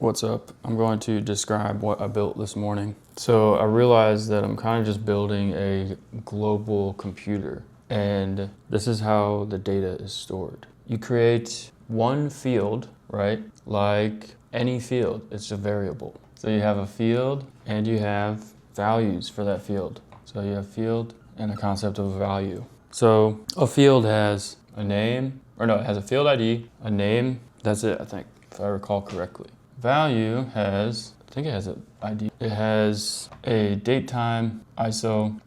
What's up? I'm going to describe what I built this morning. So I realized that I'm kind of just building a global computer, and this is how the data is stored. You create one field, right? Like any field, it's a variable. So you have a field and you have values for that field. So you have field and a concept of a value. So a field has a name, or no, it has a field ID, a name, that's it, I think, if I recall correctly. Value has, I think it has an ID. It has a date, time, ISO,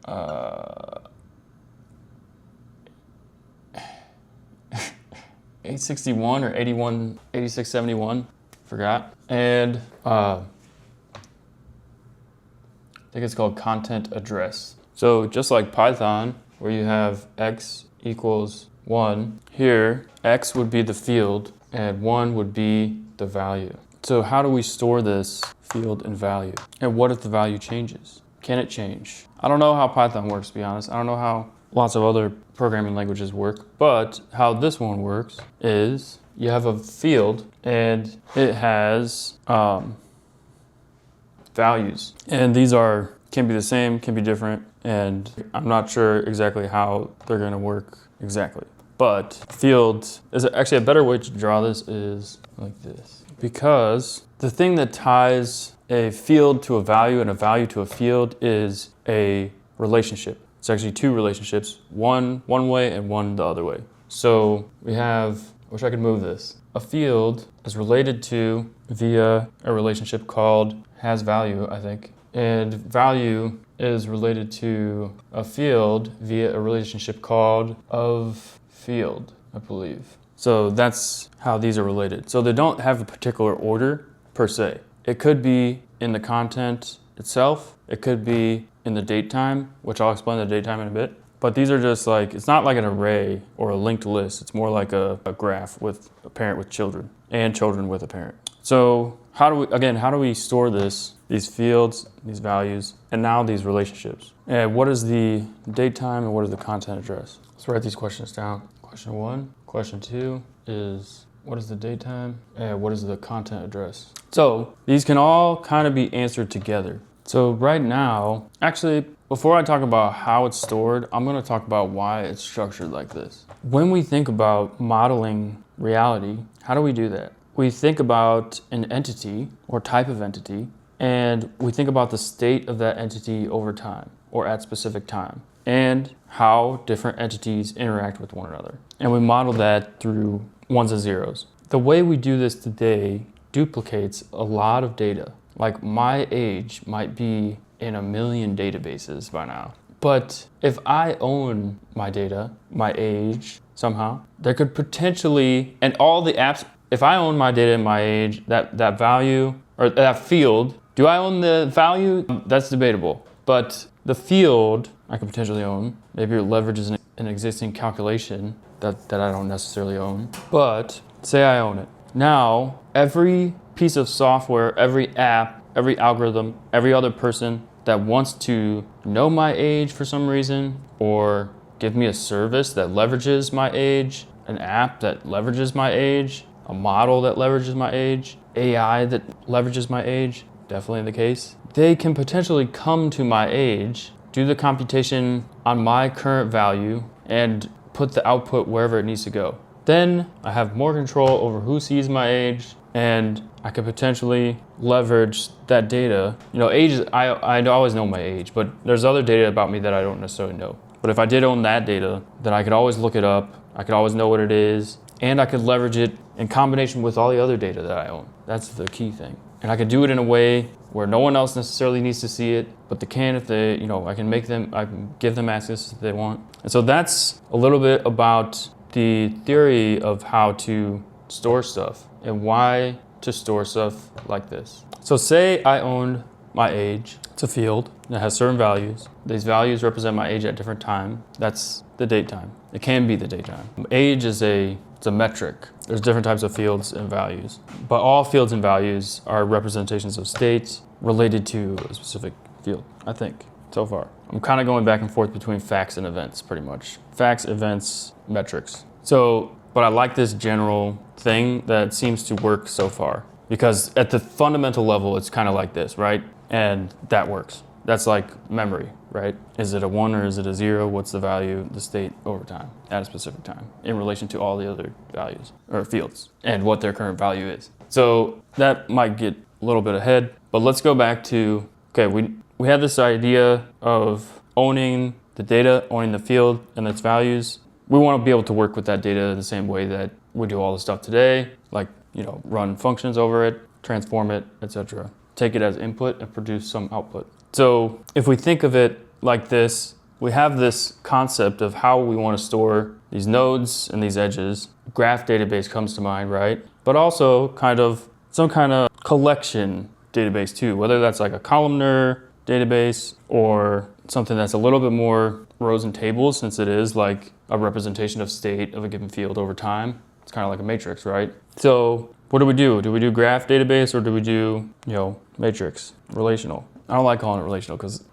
861 or 8671, forgot. And I think it's called content address. So just like Python, where you have x equals 1, here x would be the field and 1 would be the value. So how do we store this field and value? And what if the value changes? Can it change? I don't know how Python works, to be honest. I don't know how lots of other programming languages work, but how this one works is you have a field and it has values. And these can be the same, can be different, and I'm not sure exactly how they're gonna work exactly. But field is actually a better way to draw this is like this. Because the thing that ties a field to a value and a value to a field is a relationship. It's actually two relationships, one way and one the other way. So we have, I wish I could move this. A field is related to via a relationship called has value, I think. And value is related to a field via a relationship called of field, I believe. So that's how these are related. So they don't have a particular order per se. It could be in the content itself. It could be in the date time, which I'll explain the date time in a bit. But these are just like, it's not like an array or a linked list. It's more like a graph with a parent with children and children with a parent. So how do we store these fields, these values, and now these relationships? And what is the date time and what is the content address? Let's write these questions down. Question 1. Question 2 is what is the date time and what is the content address? So these can all kind of be answered together. So right now, actually, before I talk about how it's stored, I'm going to talk about why it's structured like this. When we think about modeling reality, how do we do that? We think about an entity or type of entity, and we think about the state of that entity over time or at specific time, and how different entities interact with one another. And we model that through ones and zeros. The way we do this today duplicates a lot of data. Like my age might be in 1 million databases by now. But if I own my data, my age, somehow, there could potentially, and all the apps, if I own my data and my age, that value, or that field, do I own the value? That's debatable. But the field I could potentially own. Maybe it leverages an existing calculation that I don't necessarily own. But say I own it. Now, every piece of software, every app, every algorithm, every other person that wants to know my age for some reason, or give me a service that leverages my age, an app that leverages my age, a model that leverages my age, AI that leverages my age, definitely the case. They can potentially come to my age, do the computation on my current value, and put the output wherever it needs to go. Then I have more control over who sees my age, and I could potentially leverage that data. You know, age, I always know my age, but there's other data about me that I don't necessarily know. But if I did own that data, then I could always look it up, I could always know what it is, and I could leverage it in combination with all the other data that I own. That's the key thing. And I could do it in a way where no one else necessarily needs to see it, but they can if they, I can give them access if they want. And so that's a little bit about the theory of how to store stuff and why to store stuff like this. So say I owned my age. It's a field that has certain values. These values represent my age at different time. That's the date time. It can be the date time. Age is it's a metric. There's different types of fields and values, but all fields and values are representations of states related to a specific field, I think, so far. I'm kind of going back and forth between facts and events, pretty much. Facts, events, metrics. So, but I like this general thing that seems to work so far. because at the fundamental level, it's kind of like this, right? And that works. That's like memory, right? Is it a 1 or is it a 0? What's the value, the state over time at a specific time in relation to all the other values or fields and what their current value is? So that might get a little bit ahead, but let's go back to, okay, we have this idea of owning the data, owning the field and its values. We want to be able to work with that data the same way that we do all the stuff today, like, run functions over it, transform it, etc. Take it as input and produce some output. So if we think of it like this, we have this concept of how we want to store these nodes and these edges. Graph database comes to mind, right? But also some kind of collection database too, whether that's like a columnar database or something that's a little bit more rows and tables, since it is like a representation of state of a given field over time. It's kind of like a matrix, right? So what do we do? Do we do graph database or do we do, matrix, relational? I don't like calling it relational because,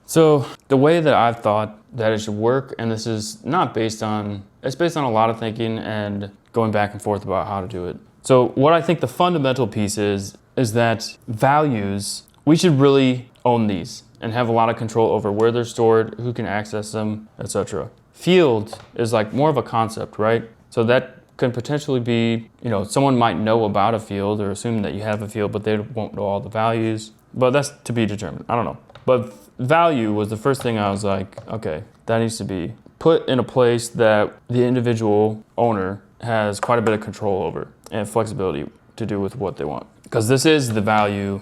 So the way that I've thought that it should work, and this is not based on, it's based on a lot of thinking and going back and forth about how to do it. So what I think the fundamental piece is that values, we should really own these and have a lot of control over where they're stored, who can access them, etc. Field is like more of a concept, right? So that can potentially be, someone might know about a field or assume that you have a field, but they won't know all the values. But that's to be determined. I don't know. But value was the first thing I was like, okay, that needs to be put in a place that the individual owner has quite a bit of control over and flexibility to do with what they want. Because this is the value,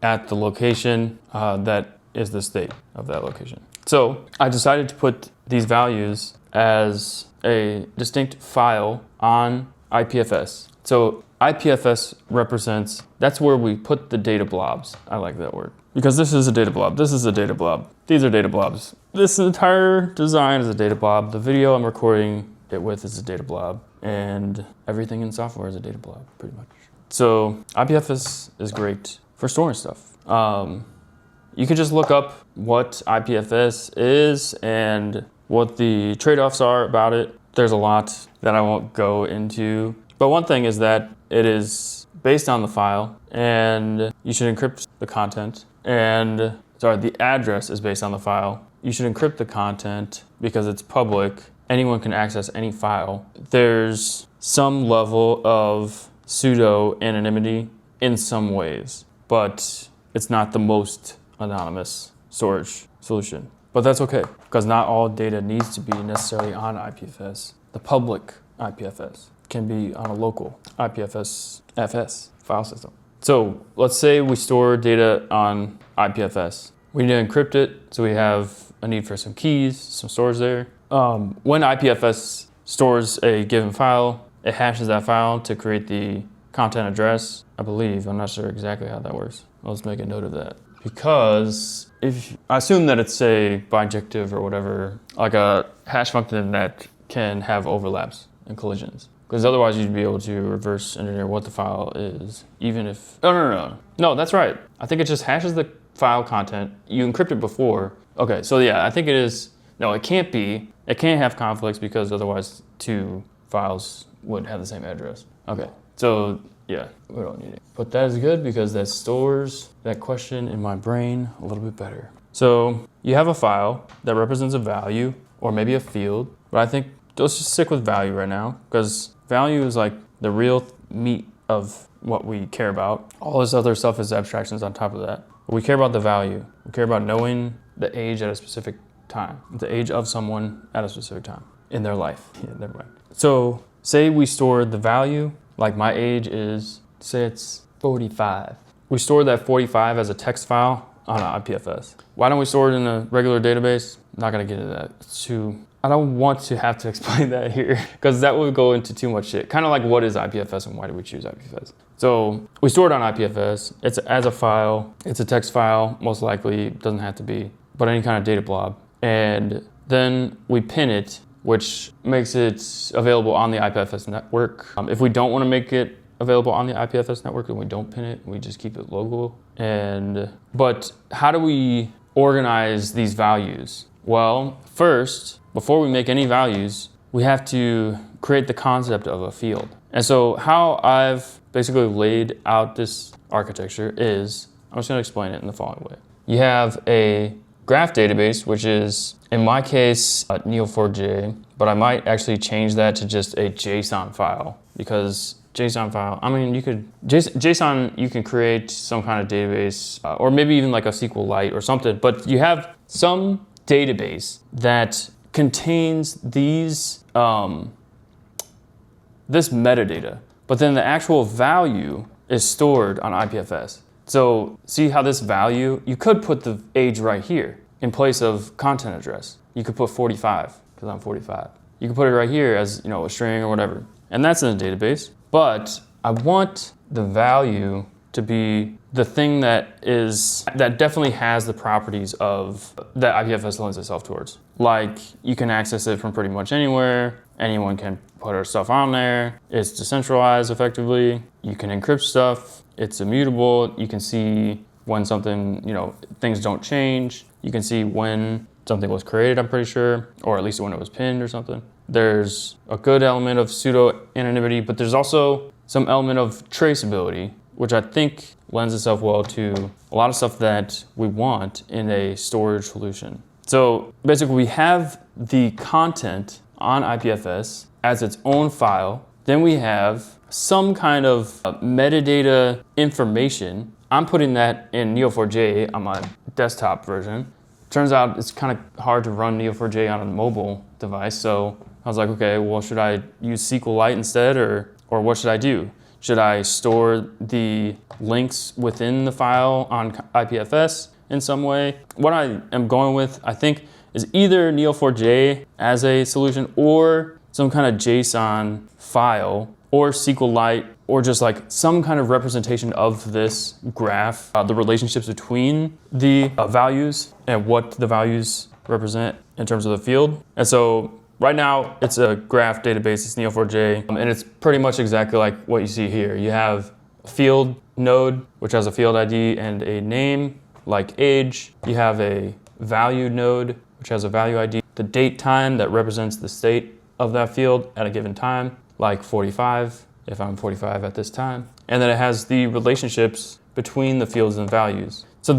at the location that is the state of that location. So I decided to put these values as a distinct file on IPFS. So IPFS represents, that's where we put the data blobs. I like that word. Because this is a data blob, this is a data blob, these are data blobs. This entire design is a data blob. The video I'm recording it with is a data blob. And everything in software is a data blob, pretty much. So IPFS is great for storing stuff. You can just look up what IPFS is and what the trade-offs are about it. There's a lot that I won't go into. But one thing is that it is based on the file and you should encrypt the content. And the address is based on the file. You should encrypt the content because it's public. Anyone can access any file. There's some level of pseudo anonymity in some ways, but it's not the most anonymous storage solution. But that's okay, because not all data needs to be necessarily on IPFS. The public IPFS can be on a local IPFS FS file system. So let's say we store data on IPFS. We need to encrypt it, so we have a need for some keys, some storage there. When IPFS stores a given file, it hashes that file to create the content address, I believe. I'm not sure exactly how that works. Let's make a note of that. Because if I assume that it's a bijective or whatever, like a hash function that can have overlaps and collisions. Because otherwise you'd be able to reverse engineer what the file is, even if, no, that's right. I think it just hashes the file content. You encrypt it before. Okay, so yeah, I think it is, no, it can't be. It can't have conflicts because otherwise two files would have the same address. Okay, so yeah, we don't need it. But that is good because that stores that question in my brain a little bit better. So you have a file that represents a value or maybe a field, but I think let's just stick with value right now because value is like the real meat of what we care about. All this other stuff is abstractions on top of that. But we care about the value. We care about knowing the age at a specific time, the age of someone at a specific time in their life. Yeah, never mind. So say we store the value, like my age is, say it's 45. We store that 45 as a text file on an IPFS. Why don't we store it in a regular database? Not gonna get into that. I don't want to have to explain that here because that would go into too much shit. Kind of like what is IPFS and why do we choose IPFS? So we store it on IPFS. It's as a file. It's a text file, most likely. It doesn't have to be, but any kind of data blob. And then we pin it, which makes it available on the IPFS network. If we don't want to make it available on the IPFS network, then we don't pin it. We just keep it local. But how do we organize these values? Well, first, before we make any values, we have to create the concept of a field. And so how I've basically laid out this architecture is, I'm just gonna explain it in the following way. You have a graph database, which is, in my case, Neo4j, but I might actually change that to just a JSON file, because JSON file, I mean, JSON, you can create some kind of database, or maybe even like a SQLite or something, but you have some database that contains these, this metadata, but then the actual value is stored on IPFS. So see how this value, you could put the age right here in place of content address. You could put 45, because I'm 45. You can put it right here as, you know, a string or whatever. And that's in the database. But I want the value to be the thing that definitely has the properties of that IPFS lends itself towards. Like, you can access it from pretty much anywhere. Anyone can put our stuff on there. It's decentralized effectively. You can encrypt stuff. It's immutable. You can see when something, you know, things don't change. You can see when something was created, I'm pretty sure, or at least when it was pinned or something. There's a good element of pseudo-anonymity, but there's also some element of traceability, which I think lends itself well to a lot of stuff that we want in a storage solution. So basically we have the content on IPFS as its own file. Then we have some kind of metadata information. I'm putting that in Neo4j on my desktop version. Turns out it's kind of hard to run Neo4j on a mobile device, so I was like, okay, well, should I use SQLite instead, or what should I do? Should I store the links within the file on IPFS in some way? What I am going with, I think, is either Neo4j as a solution or some kind of JSON file or SQLite, or just like some kind of representation of this graph, the relationships between the values and what the values represent in terms of the field. And so right now it's a graph database, it's Neo4j, and it's pretty much exactly like what you see here. You have a field node, which has a field ID and a name, like age. You have a value node, which has a value ID. The date time that represents the state of that field at a given time, like 45, if I'm 45 at this time. And then it has the relationships between the fields and values. So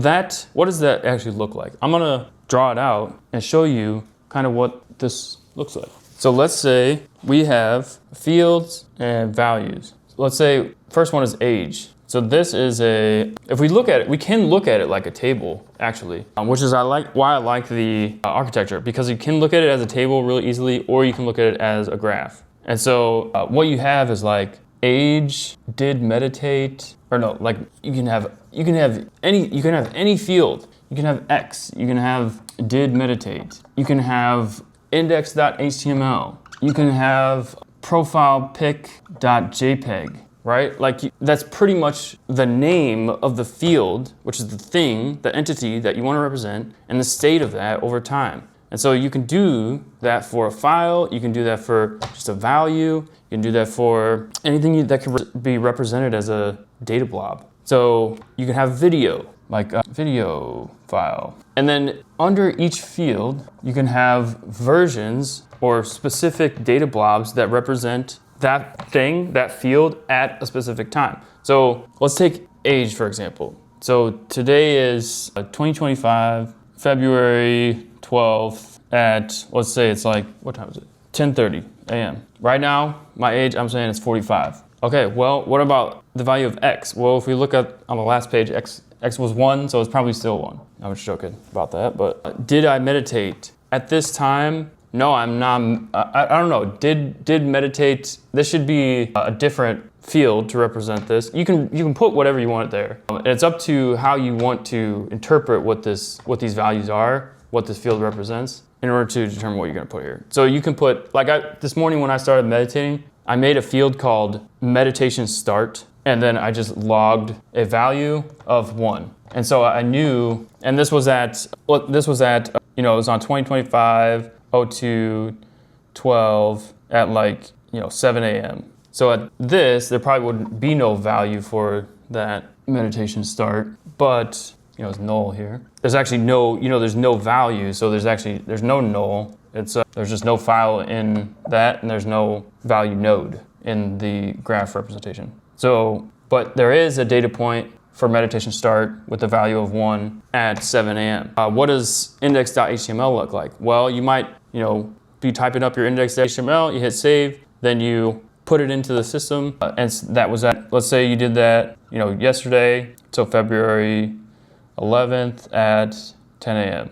what does that actually look like? I'm gonna draw it out and show you kind of what this looks like. So let's say we have fields and values. Let's say first one is age. So this is if we look at it, we can look at it like a table, actually, which is why I like the architecture, because you can look at it as a table really easily, or you can look at it as a graph. And so what you have is like age, did meditate, or no, like you can have any field. You can have X, you can have did meditate, you can have index.html, you can have profile pic.jpg. Right? Like that's pretty much the name of the field, which is the thing, the entity that you want to represent, and the state of that over time. And so you can do that for a file, you can do that for just a value, you can do that for anything that can be represented as a data blob. So you can have video, like a video file. And then under each field, you can have versions or specific data blobs that represent that thing, that field at a specific time. So let's take age, for example. So today is 2025, February 12th at, let's say it's like, what time is it? 10:30 a.m. Right now, my age, I'm saying it's 45. Okay, well, what about the value of X? Well, if we look at on the last page, X was 1, so it's probably still 1. I'm just joking about that, but did I meditate at this time? No, I'm not. I don't know. Did meditate? This should be a different field to represent this. You can put whatever you want there. And it's up to how you want to interpret what these values are, what this field represents, in order to determine what you're going to put here. So you can put, like this morning when I started meditating, I made a field called meditation start, and then I just logged a value of 1. And so I knew, and this was at it was on 2025. 02/12 at like 7 a.m. So at this, there probably would be no value for that meditation start, but it's null here. There's actually no, there's no value, so there's no null. It's there's just no file in that, and there's no value node in the graph representation. So, but there is a data point for meditation start with the value of 1 at 7 a.m. What does index.html look like? Well, you might, be typing up your index.html, you hit save, then you put it into the system, and that was at, let's say you did that, yesterday, so February 11th at 10 a.m.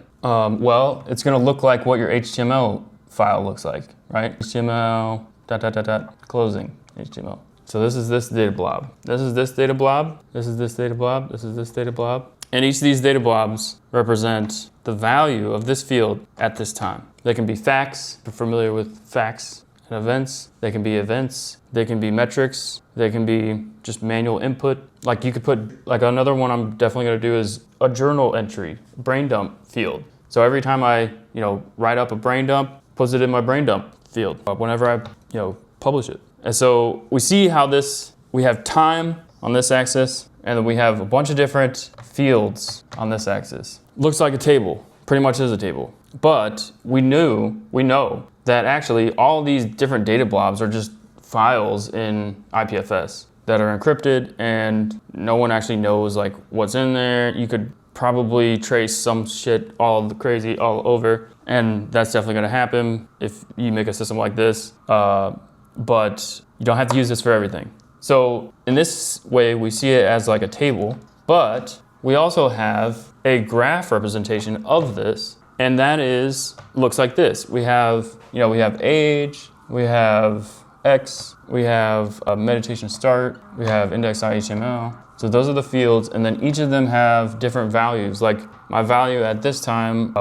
Well, it's gonna look like what your HTML file looks like, right? HTML, closing HTML. So this is this data blob. This is this data blob. This is this data blob. This is this data blob. And each of these data blobs represent the value of this field at this time. They can be facts, if you're familiar with facts and events. They can be events. They can be metrics. They can be just manual input. Like you could put, like another one I'm definitely gonna do is a journal entry, brain dump field. So every time I, write up a brain dump, puts it in my brain dump field whenever I, publish it. And so we see how we have time on this axis, and then we have a bunch of different fields on this axis. Looks like a table, pretty much is a table. But we know that actually all these different data blobs are just files in IPFS that are encrypted, and no one actually knows like what's in there. You could probably trace some shit all crazy all over, and that's definitely gonna happen if you make a system like this. But you don't have to use this for everything. So in this way, we see it as like a table, but we also have a graph representation of this, and that looks like this. We have age, we have X, we have a meditation start, we have index.html. So those are the fields, and then each of them have different values. Like my value at this time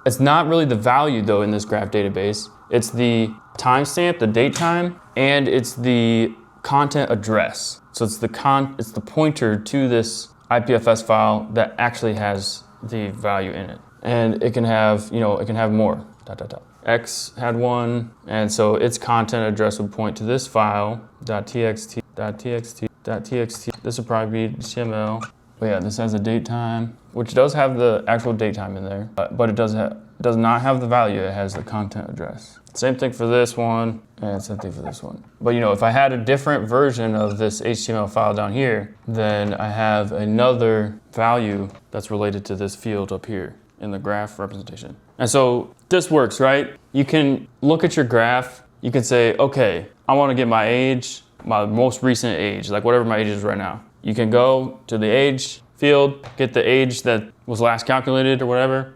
it's not really the value though in this graph database. It's the timestamp, the date time, and it's the content address. So it's the pointer to this IPFS file that actually has the value in it. And it can have, it can have more, ... X had one, and so its content address would point to this file, .txt. This would probably be HTML. But yeah, this has a date time, which does have the actual date time in there, but it does not have the value, it has the content address. Same thing for this one, and same thing for this one. But if I had a different version of this HTML file down here, then I have another value that's related to this field up here in the graph representation. And so this works, right? You can look at your graph, you can say, okay, I wanna get my age, my most recent age, like whatever my age is right now. You can go to the age field, get the age that was last calculated or whatever,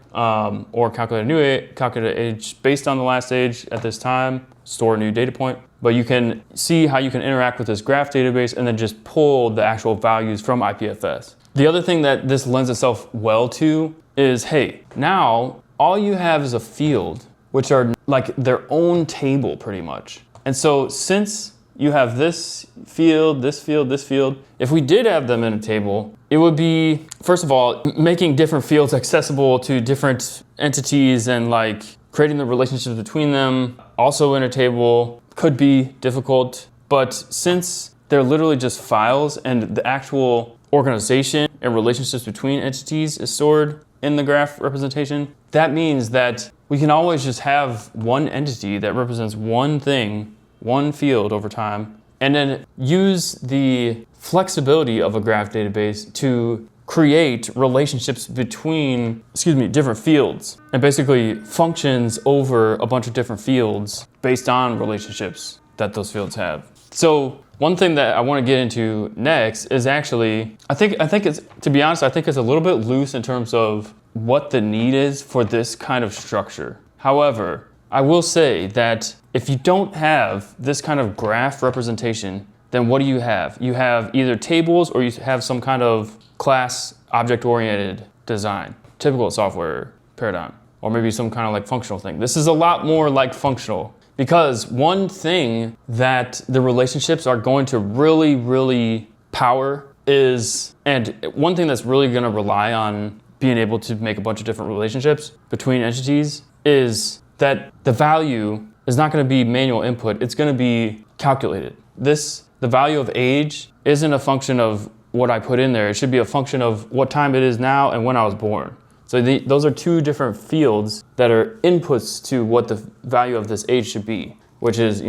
or calculate age based on the last age at this time, store a new data point. But you can see how you can interact with this graph database and then just pull the actual values from IPFS. The other thing that this lends itself well to is, hey, now all you have is a field, which are like their own table pretty much. And so since you have this field, this field, this field, if we did have them in a table, it would be, first of all, making different fields accessible to different entities and like creating the relationships between them, also in a table, could be difficult. But since they're literally just files and the actual organization and relationships between entities is stored in the graph representation, that means that we can always just have one entity that represents one thing, one field over time, and then use the flexibility of a graph database to create relationships between, different fields, and basically functions over a bunch of different fields based on relationships that those fields have. So one thing that I want to get into next is actually, I think it's, to be honest, I think it's a little bit loose in terms of what the need is for this kind of structure. However, I will say that if you don't have this kind of graph representation, then what do you have? You have either tables or you have some kind of class object-oriented design, typical software paradigm, or maybe some kind of like functional thing. This is a lot more like functional, because one thing that the relationships are going to really, really power is, and one thing that's really going to rely on being able to make a bunch of different relationships between entities is that the value is not going to be manual input, it's going to be calculated. The value of age isn't a function of what I put in there, it should be a function of what time it is now and when I was born. So those are two different fields that are inputs to what the value of this age should be. which is,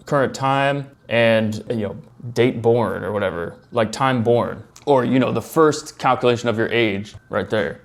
current time and, date born or whatever, like time born, or, the first calculation of your age right there.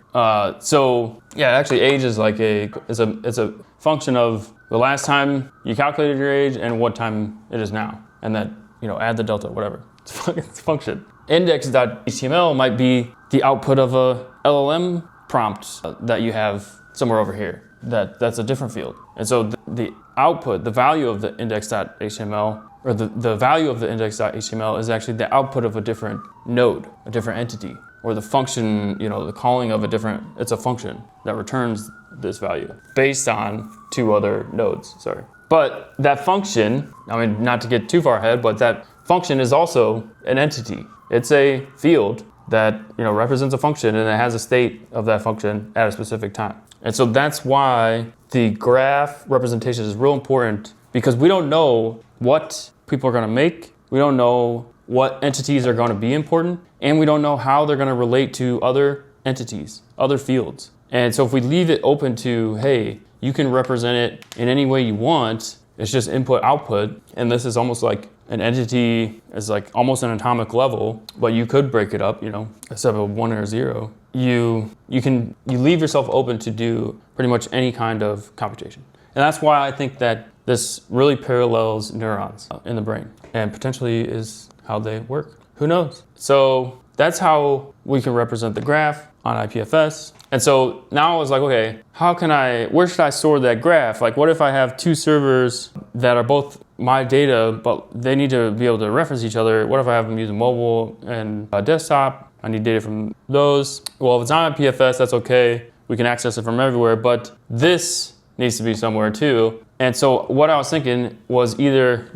So yeah, actually age is like it's a function of the last time you calculated your age and what time it is now. And then, add the delta, whatever. It's a function. Index.html might be the output of a LLM prompt that you have somewhere over here. That's a different field. And so the output, the value of the index.html, or the value of the index.html is actually the output of a different node, a different entity, or the function, the calling of it's a function that returns this value based on two other nodes, sorry. But that function, not to get too far ahead, but that function is also an entity. It's a field that, represents a function, and it has a state of that function at a specific time. And so that's why the graph representation is real important, because we don't know what people are going to make. We don't know what entities are going to be important, and we don't know how they're going to relate to other entities, other fields. And so if we leave it open to, hey, you can represent it in any way you want, it's just input output, and this is almost like an entity is like almost an atomic level, but you could break it up, instead of a 1 or a 0. You leave yourself open to do pretty much any kind of computation. And that's why I think that this really parallels neurons in the brain, and potentially is how they work. Who knows? So that's how we can represent the graph on IPFS. And so now I was like, okay, where should I store that graph? Like, what if I have two servers that are both my data, but they need to be able to reference each other? What if I have them using mobile and desktop? I need data from those. Well, if it's on IPFS, that's okay. We can access it from everywhere, but this needs to be somewhere too. And so what I was thinking was either,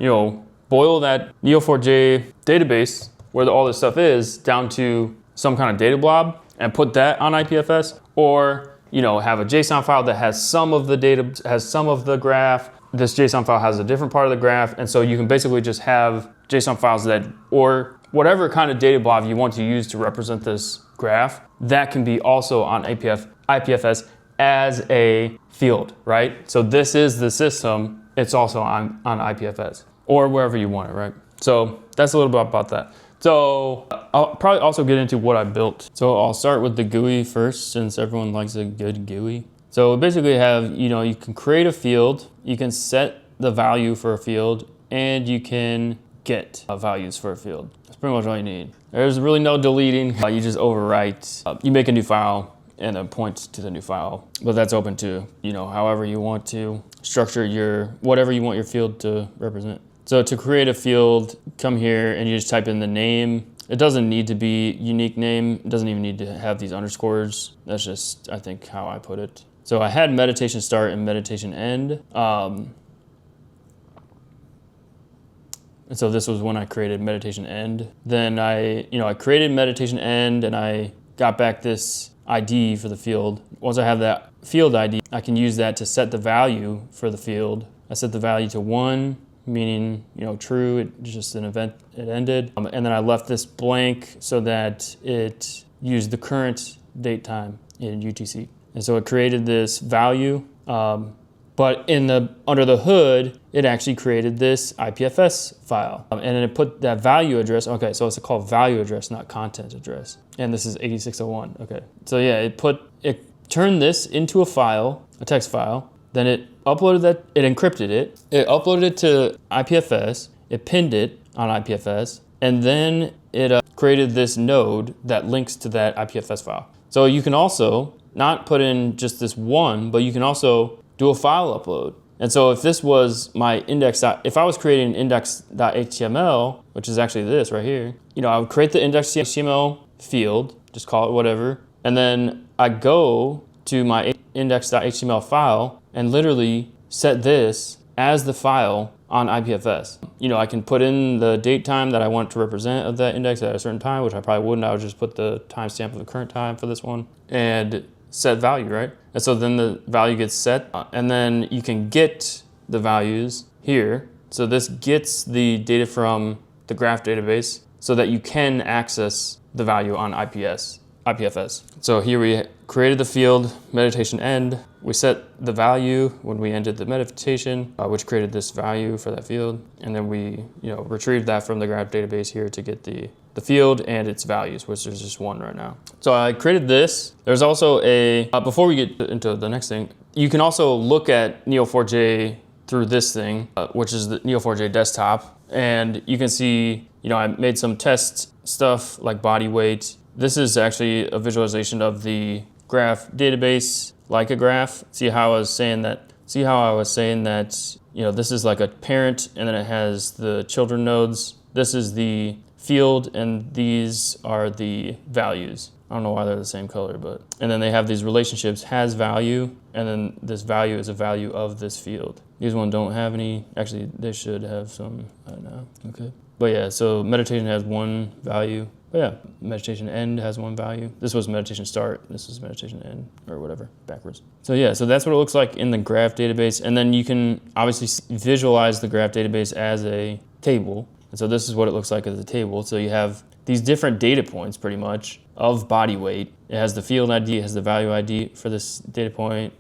boil that Neo4j database where all this stuff is down to some kind of data blob and put that on IPFS, or have a JSON file that has some of the data, has some of the graph. This JSON file has a different part of the graph, and so you can basically just have JSON files or whatever kind of data blob you want to use to represent this graph, that can be also on IPFS as a field, right? So this is the system, it's also on IPFS, or wherever you want it, right? So that's a little bit about that. So I'll probably also get into what I built. So I'll start with the GUI first, since everyone likes a good GUI. So basically have, you can create a field, you can set the value for a field, and you can get values for a field. That's pretty much all you need. There's really no deleting. You just overwrite. You make a new file and then point to the new file. But that's open to, however you want to structure whatever you want your field to represent. So to create a field, come here and you just type in the name. It doesn't need to be unique name. It doesn't even need to have these underscores. That's just, I think, how I put it. So I had meditation start and meditation end. And so this was when I created meditation end. Then I created meditation end, and I got back this ID for the field. Once I have that field ID, I can use that to set the value for the field. I set the value to 1, meaning, true, it's just an event, it ended. And then I left this blank so that it used the current date time in UTC. And so it created this value, but under the hood, it actually created this IPFS file. And then it put that value address, okay, so it's called value address, not content address. And this is 8601, okay. So yeah, it turned this into a file, a text file, then it uploaded that, it encrypted it uploaded it to IPFS, it pinned it on IPFS, and then it created this node that links to that IPFS file. So you can also not put in just this one, but you can also do a file upload. And so if this was my if I was creating index.html, which is actually this right here, I would create the index.html field, just call it whatever, and then I go to my index.html file and literally set this as the file on IPFS. I can put in the date time that I want to represent of that index at a certain time, which I probably wouldn't. I would just put the timestamp of the current time for this one and set value, right? And so then the value gets set, and then you can get the values here. So this gets the data from the graph database so that you can access the value on IPS IPFS. So here we created the field meditation end. We set the value when we ended the meditation, which created this value for that field. And then we retrieved that from the graph database here to get the field and its values, which there's just one right now. So I created this. There's also before we get into the next thing, you can also look at Neo4j through this thing, which is the Neo4j desktop. And you can see, I made some test stuff like body weight. This is actually a visualization of the graph database, like a graph. See how I was saying that, this is like a parent and then it has the children nodes. This is the field and these are the values. I don't know why they're the same color, and then they have these relationships, has value, and then this value is a value of this field. These ones don't have any, actually they should have some, I don't know, okay. But yeah, so meditation has one value. But yeah, meditation end has one value. This was meditation start, this is meditation end, or whatever, backwards. So yeah, so that's what it looks like in the graph database. And then you can obviously visualize the graph database as a table. And so this is what it looks like as a table. So you have these different data points pretty much of body weight. It has the field ID, it has the value ID for this data point,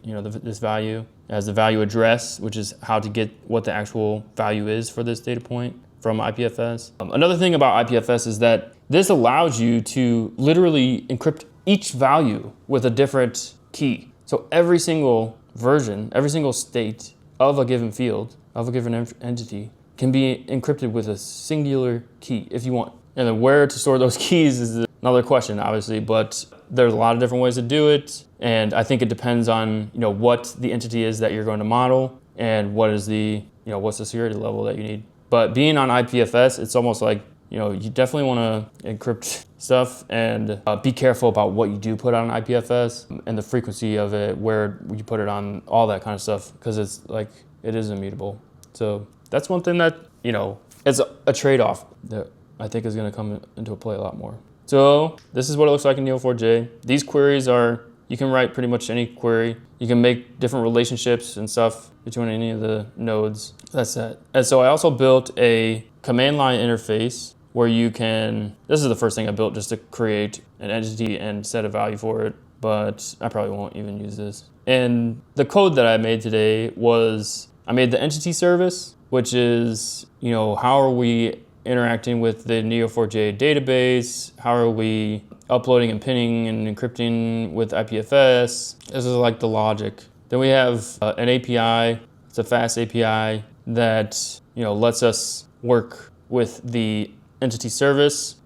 this value. It has the value address, which is how to get what the actual value is for this data point from IPFS. Another thing about IPFS is that this allows you to literally encrypt each value with a different key. So every single version, every single state of a given field, of a given entity, can be encrypted with a singular key if you want. And then where to store those keys is another question, obviously, but there's a lot of different ways to do it. And I think it depends on, what the entity is that you're going to model and what is the, what's the security level that you need. But being on IPFS, it's almost like, you definitely want to encrypt stuff and be careful about what you do put on IPFS and the frequency of it, where you put it on, all that kind of stuff, because it's like, it is immutable. So that's one thing that, it's a trade-off that I think is going to come into play a lot more. So this is what it looks like in Neo4j. These queries you can write pretty much any query. You can make different relationships and stuff between any of the nodes. That's it. And so I also built a command line interface where this is the first thing I built just to create an entity and set a value for it, but I probably won't even use this. And the code that I made today was, I made the entity service, which is, how are we interacting with the Neo4j database? How are we uploading and pinning and encrypting with IPFS? This is like the logic. Then we have an API. It's a fast API that lets us work with the entity service,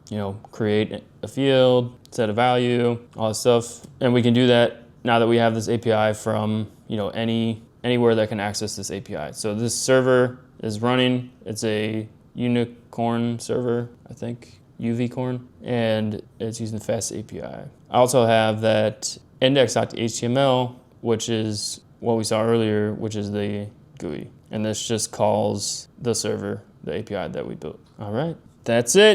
create a field, set a value, all that stuff. And we can do that now that we have this API from anywhere that can access this API. So this server is running. It's a unicorn server, I think, UVcorn, and it's using the fast API. I also have that index.html, which is what we saw earlier, which is the GUI. And this just calls the server, the API that we built. All right, that's it.